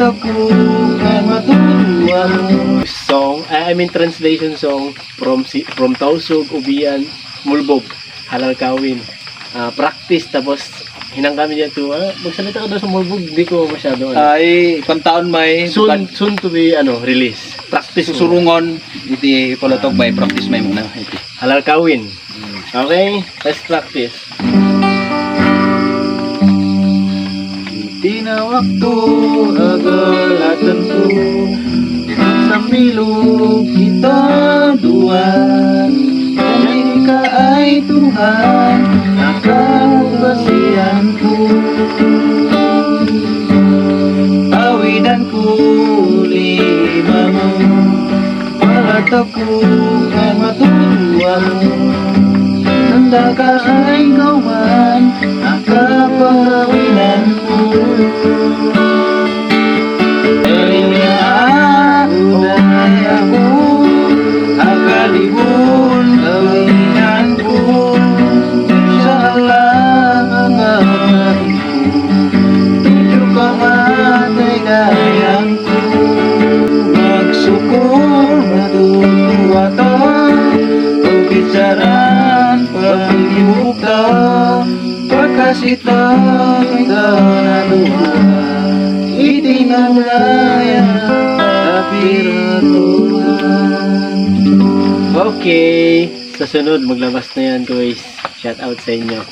ako ay matutuwa mo. Song, translation song from Tausug, Ubian, Mulbog, Halal Kawin. Practice, tapos hinang kami dito, magsalita ka daw sa Mulbog, di ko masyado. Ay, taon may Soon to be, release. Practice susurungon, iti palatog may practice may muna. Iti. Halal Kawin. Okay, let's practice. Tinawag to, agalatan ko, sa milog kita duwan. Kung ka ay Tuhan, nakabasihan ko. Awidan ko lima mo, palatag ko ay matutuwa mo. Tanda ka ay kauman, nakapangawinan ko. Kaya ay ako, akalibon, kawinan ko. Sa alangan ko, medyo ka matay gayang ko. Magsukor, matutuwa ta, pagkitsaran, pag-ibukta, pagkasita, kanaduhan, itinamlaya, kapiratuhan. Okay, sa sunod, maglabas na yan, guys. Shout out sa inyo.